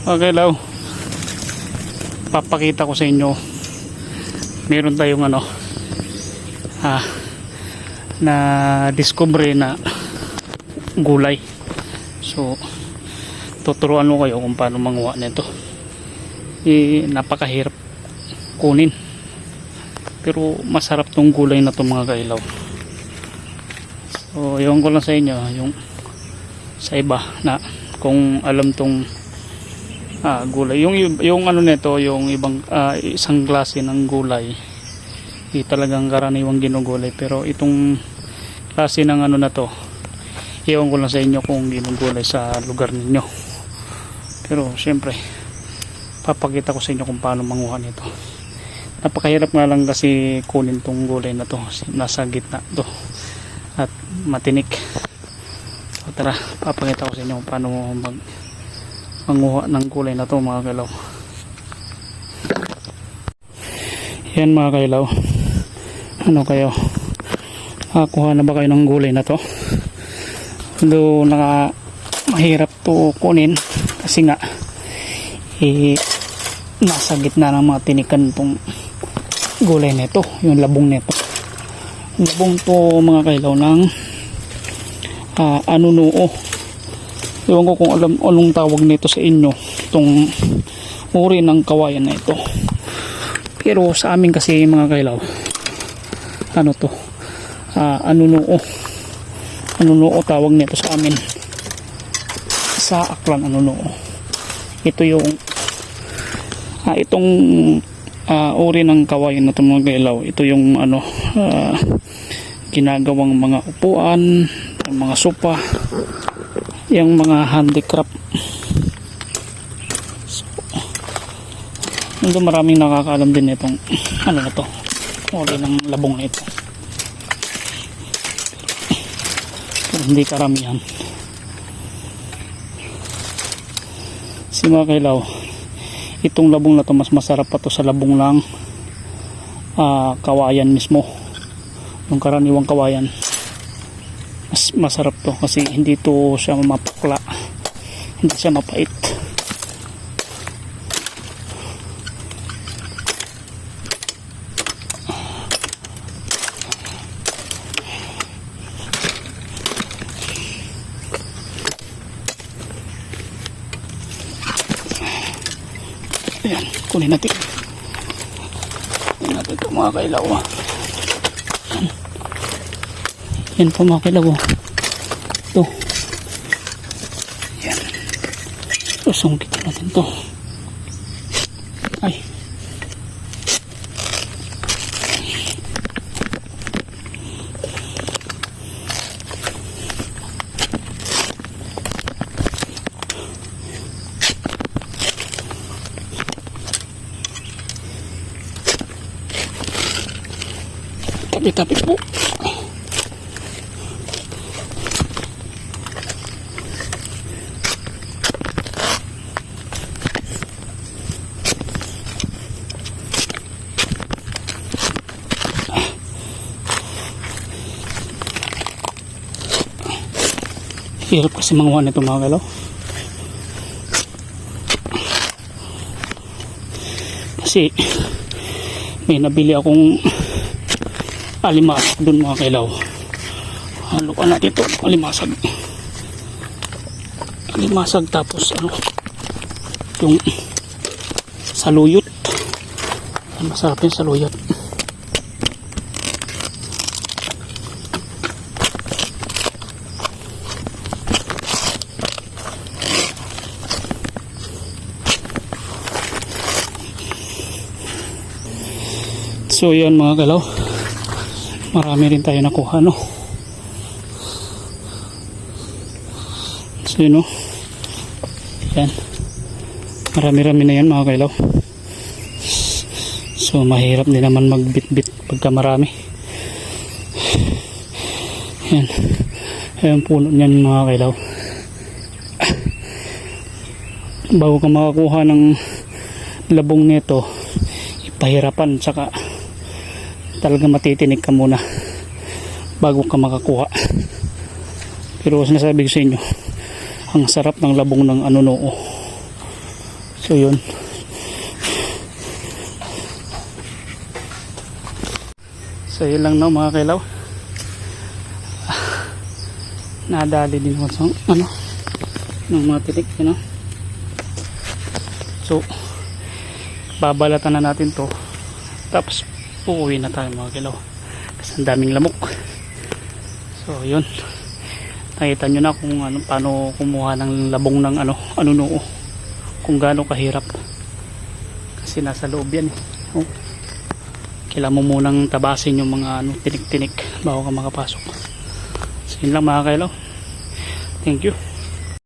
Okay, Law. Papakita ko sa inyo. Meron tayong na discovery na gulay. So, tuturuan ko kayo kung paano manguha nito. Napakahirap kunin. Pero masarap tong gulay na to, mga kailaw. So, yung ko lang sa inyo, yung sa iba na kung alam tong gulay, yung nito, yung ibang isang klase ng gulay, talagang karaniwang ginugulay. Pero itong klase ng na to, iwan ko lang sa inyo kung ginugulay sa lugar ninyo. Pero syempre, papakita ko sa inyo kung paano manguha nito. Napakahirap nga lang kasi kunin tong gulay na to, nasa gitna to at matinik. So tara, papakita ko sa inyo kung paano manguha ng gulay na to, mga kailaw. Yan, mga kailaw, ano kayo, kuha na ba kayo ng gulay na to? Although mahirap to kunin kasi nga nasa gitna ng mga tinikan tong gulay nito, yung labong nito. Labong to, mga kailaw, ng anunuo. Ewan ko kung anong tawag nito sa inyo, itong uri ng kawayan na ito. Pero sa amin kasi, mga kailaw, anunuo. Anunuo tawag nito sa amin. Sa Aklan, anunuo. Ito yung itong uri ng kawayan na ito, mga kailaw. Ito yung ginagawang mga upuan, mga sopa, yung mga handicraft. So, maraming nakakaalam din itong na to, uri ng labong na ito. Pero hindi karamihan. Si mga kailaw, itong labong na to, mas masarap pa to sa labong ng kawayan mismo. Yung karaniwang kawayan, mas masarap to kasi hindi to siya mapakla, hindi siya mapait. Ayan, kunin natin. Kunin natin ito, mga kailaw. Yan po, mga kailaw. Ito. Yan. Susungkitin natin ito. Ay. Tapi po. Hirap kasi manguha nito, mga kailaw. Kasi may nabili akong alimasag dun, mga kailaw. Halukan natin ito, alimasag. Alimasag, tapos yung saluyot. Masarap yung saluyot. So yun, mga kailaw, marami rin tayo nakuha, no? So yun, no? Yan, marami-rami na yan, mga kailaw. So mahirap din naman magbit-bit pagka marami. Yan, ayan puno niyan, mga kailaw. Bago ka makakuha ng labong nito, ipahirapan, saka talaga matitinig ka muna bago ka makakuha. Pero sinasabi ko sa inyo, ang sarap ng labong ng anunuo. So yun. So yun lang no mga kailaw. Nadali din ako sa ano ng mga tinik, you know? So babalatan na natin to, tapos uuwi na tayo mga kailaw kasi ang daming lamok. So yun, nakita nyo na kung ano, paano kumuha ng labong ng ano noo, kung gaano kahirap kasi nasa loob yan eh. Oh, kailangan mo munang tabasin yung mga tinik-tinik bago ka makapasok. So yun lang mga kailaw, thank you.